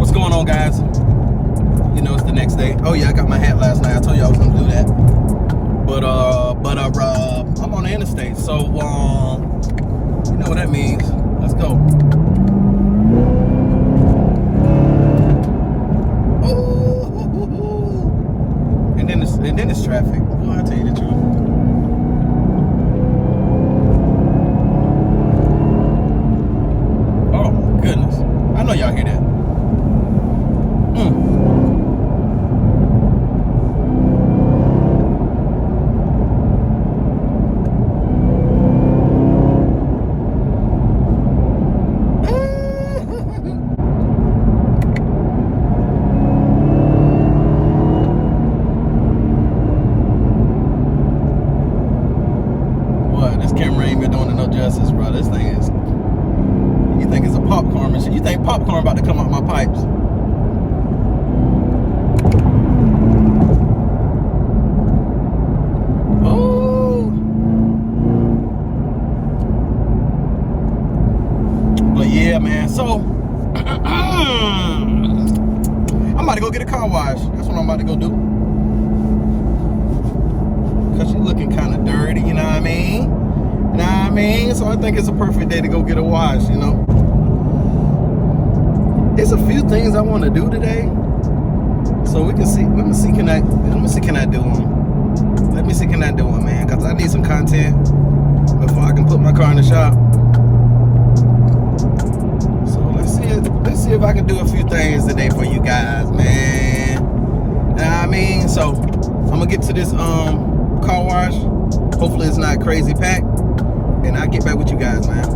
What's going on, guys? You know, it's the next day. Oh yeah, I got my hat last night. I told you I was gonna do that. But I'm on the interstate, so you know what that means. Let's go. Oh, and then it's traffic. Well, I'll tell you the truth. Oh my goodness. I know y'all hear that. This camera ain't been doing it no justice, bro. This thing is, you think it's a popcorn machine. You think popcorn about to come out my pipes. Oh. But yeah, man, so I'm about to go get a car wash. That's what I'm about to go do. Cause you're looking kind of dirty, you know what I mean? So I think it's a perfect day to go get a wash, you know. There's a few things I want to do today, so we can see. Let me see, can I do them? Let me see, can I do them, man? Cause I need some content before I can put my car in the shop. So let's see if I can do a few things today for you guys, man. You know what I mean? So I'm gonna get to this car wash. Hopefully it's not crazy packed, and I'll get back with you guys, man.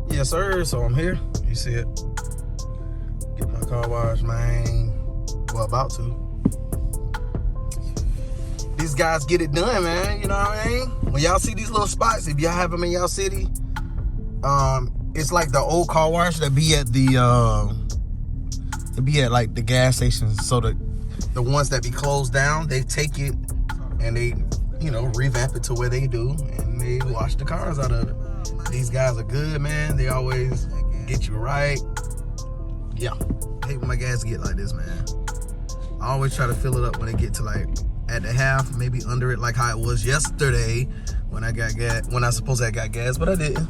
Yes, sir. So I'm here. You see it. Get my car wash, man. Well, about to. These guys get it done, man. You know what I mean? When y'all see these little spots, if y'all have them in y'all city, it's like the old car wash that be at like the gas stations. So the ones that be closed down, they take it and they, you know, revamp it to where they do, and they wash the cars out of it. These guys are good, man. They always get you right. Yeah, I hate when my gas get like this, man. I always try to fill it up when they get to like at the half, maybe under it, like how it was yesterday when I got gas. When I supposed I got gas, but I didn't.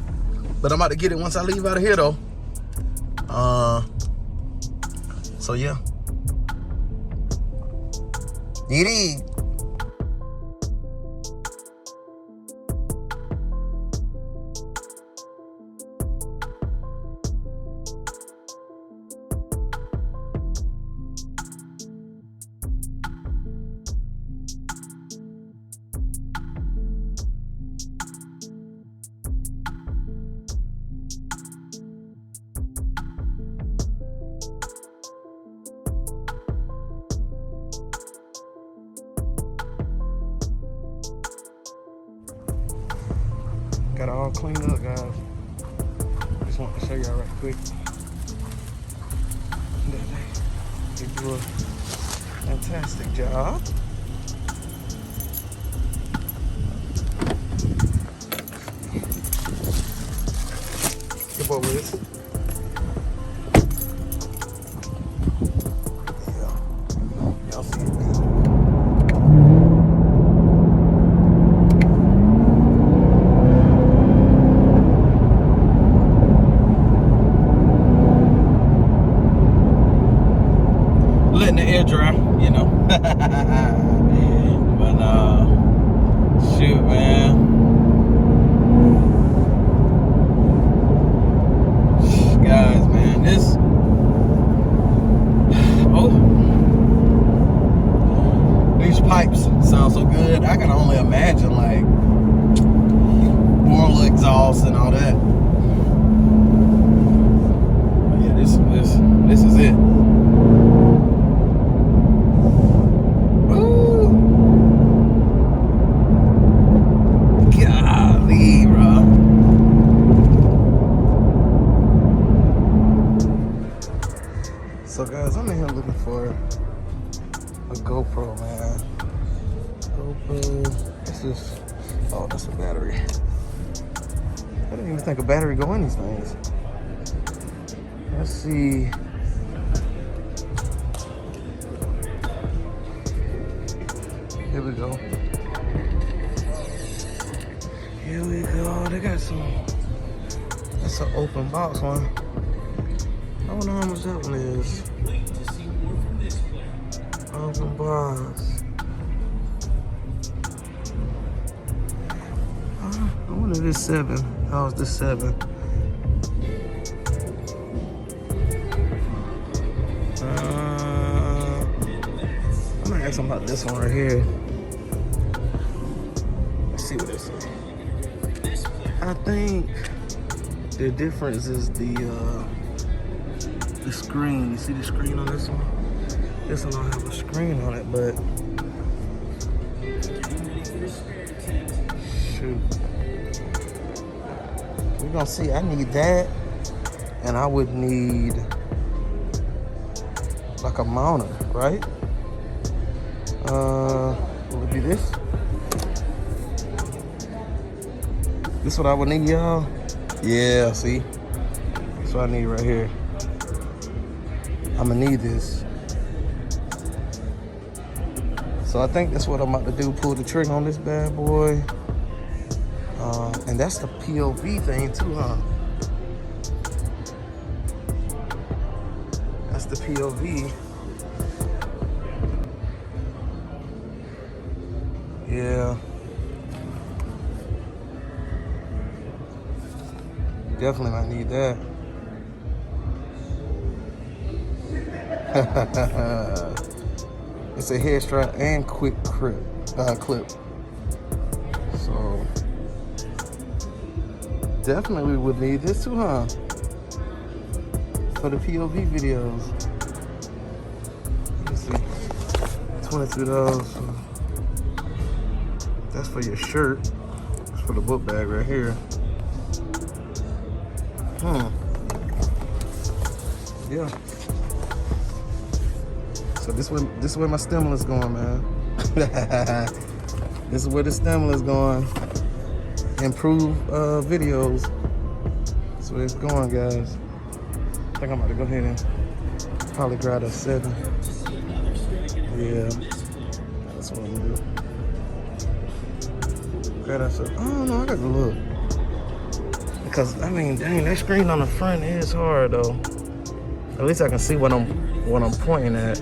But I'm about to get it once I leave out of here, though. So yeah. Didi. Got it all cleaned up, guys. Just want to show y'all right quick. They do a fantastic job. Skip over this. Yeah. Y'all see it, man. Letting the air dry, you know. But shoot, man. Guys, man, this these pipes sound so good. I can only imagine like boiler exhaust and all that. But yeah, this is it. So guys, I'm in here looking for a Gopro, man. Gopro. This is, oh, that's a battery. I didn't even think a battery go in these things. Let's see. here we go. Here we go. They got some. That's an open box one. I don't know how much that one is. Open box. I wonder if this 7. How is this 7? I'm gonna ask them about this one right here. Let's see what this is. I think the difference is the screen. You see the screen on this one? This one don't have a screen on it, but shoot. We're gonna see. I need that, and I would need like a mounter, right? Will it be this? This what I would need, y'all? Yeah, see? That's what I need right here. I'm gonna need this. So I think that's what I'm about to do, pull the trigger on this bad boy. And that's the POV thing too, huh? That's the POV. Yeah. Definitely might need that. It's a head strap and quick clip. So definitely would need this too, huh? For the POV videos. Let's see. $22. That's for your shirt. It's for the book bag right here. Yeah. So this is where my stimulus going, man. This is where the stimulus going. Improve videos. That's where it's going, guys. I think I'm about to go ahead and probably grab a 7. Yeah. That's what I'm gonna do. Grab that 7. I don't know, I gotta look. Because I mean, dang, that screen on the front is hard though. At least I can see what I'm pointing at.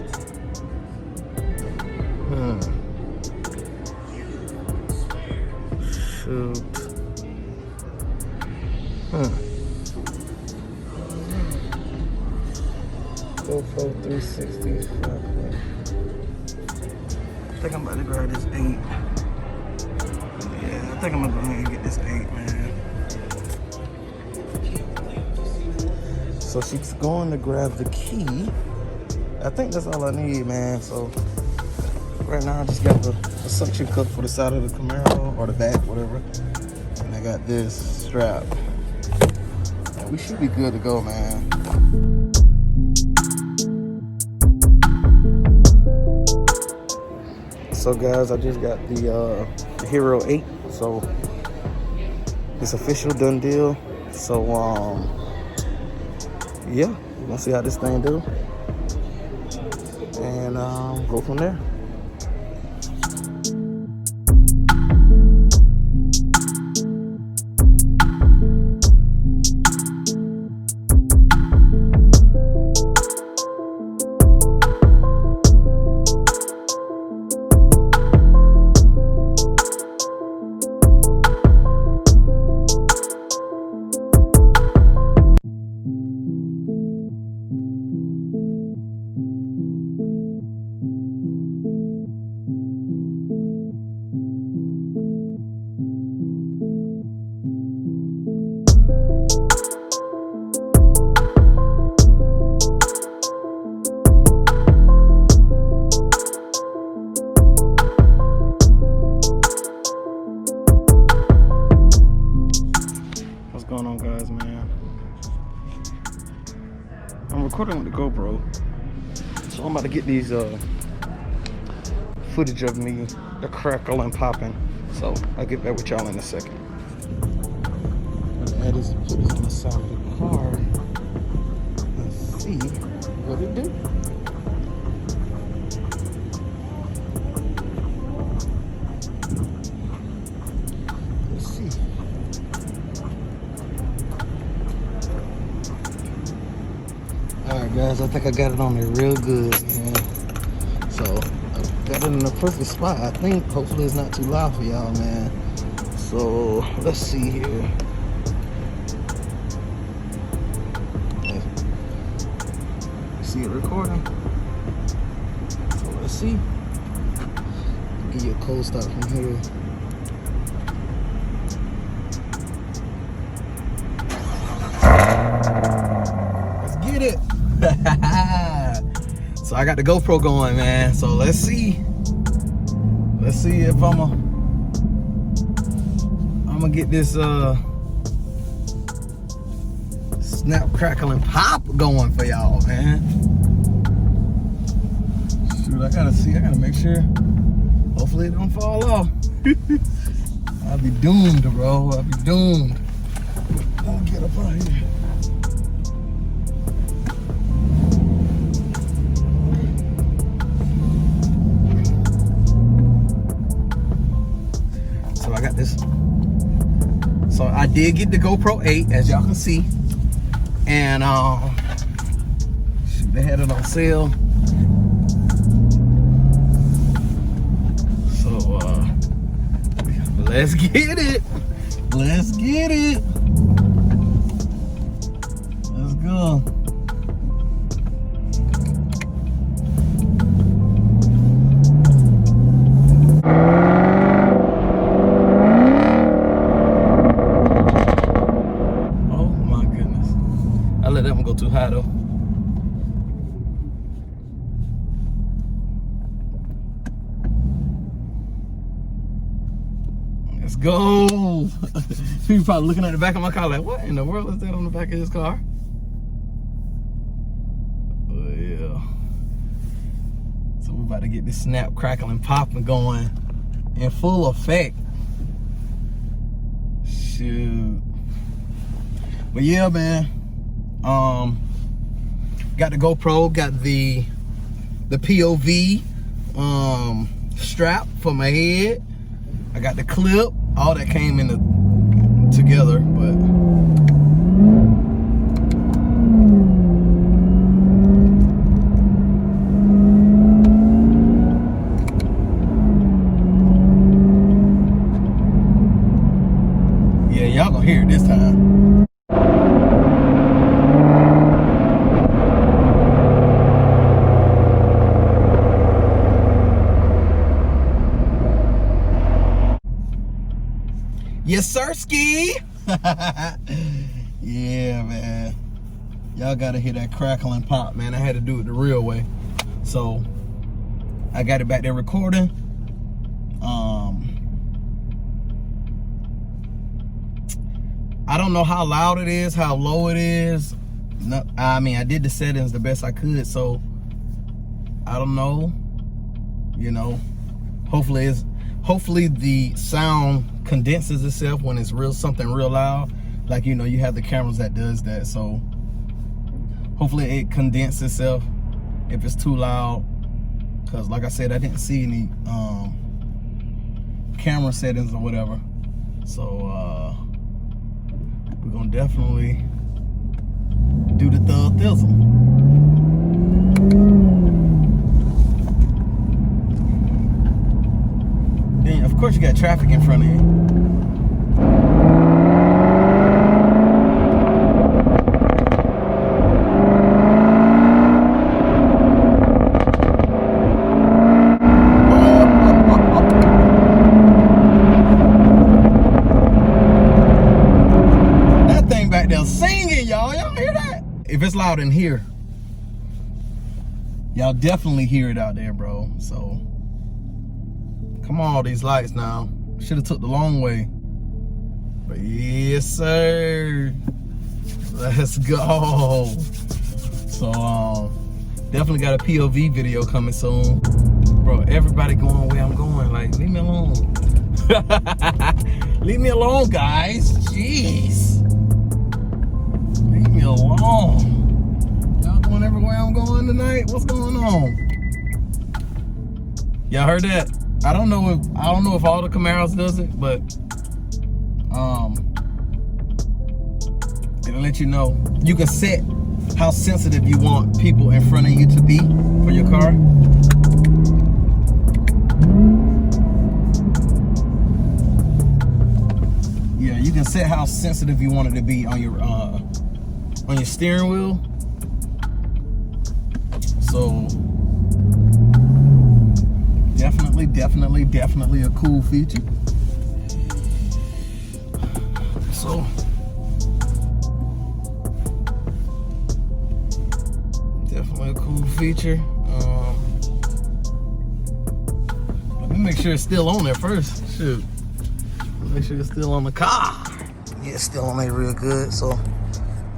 Shoot. 360. I think I'm about to grab this 8. Yeah, I think I'm gonna go ahead and get this 8, man. So she's going to grab the key. I think that's all I need, man. So right now I just got the suction cup for the side of the Camaro or the back, whatever. And I got this strap. And we should be good to go, man. So guys, I just got the Hero 8. So it's official, done deal. So yeah, we're gonna see how this thing do, and go from there. Going on, guys, man? I'm recording with the GoPro, so I'm about to get these footage of me, the crackle and popping. So I'll get back with y'all in a second. Add this, put this on the side of the car and see what it do. Alright guys, I think I got it on there real good, man. So I got it in the perfect spot, I think. Hopefully it's not too loud for y'all, man. So let's see here. See it recording. So let's see. I'll give you a cold start from here. Let's get it. So I got the GoPro going, man. So let's see. Let's see if I'm gonna get this snap, crackle, and pop going for y'all, man. Shoot, I gotta make sure. Hopefully it don't fall off. I'll be doomed, bro. I'll be doomed. I'll get up out here. So I got this. So I did get the GoPro 8, as y'all can see. And shoot, they had it on sale. So let's get it. Let's get it. Let's go. Too high though. Let's go. People probably looking at the back of my car like, what in the world is that on the back of his car? Oh yeah. So we're about to get this snap, crackle, and popping going in full effect. Shoot. But yeah, man. Got the GoPro, got the POV strap for my head. I got the clip. All that came together, but yeah, y'all gonna hear it this time. Yes, sir, ski. Yeah, man. Y'all gotta hear that crackle and pop, man. I had to do it the real way. So I got it back there recording. I don't know how loud it is, how low it is. No, I mean, I did the settings the best I could, so I don't know. You know, hopefully the sound condenses itself when it's something real loud. Like, you know, you have the cameras that does that, so hopefully it condenses itself if it's too loud. Because like I said, I didn't see any camera settings or whatever. So we're gonna definitely do the thizzle. Then of course you got traffic in front of you. If it's loud in here, y'all definitely hear it out there, bro. So come on, these lights now. Should have took the long way, but yes, sir. Let's go. So definitely got a POV video coming soon, bro. Everybody going where I'm going. Like, leave me alone. Leave me alone, guys. Jeez. Leave me alone. Y'all going everywhere I'm going tonight? What's going on? Y'all heard that? I don't know if all the Camaros does it, but it'll let you know. You can set how sensitive you want people in front of you to be for your car. Yeah, you can set how sensitive you want it to be on your steering wheel. So definitely a cool feature. So definitely a cool feature. Let me make sure it's still on there first. Shoot. Make sure it's still on the car. Yeah, it's still on there real good. So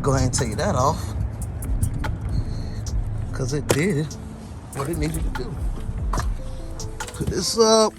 go ahead and take that off, because it did what it needed to do. Put this up.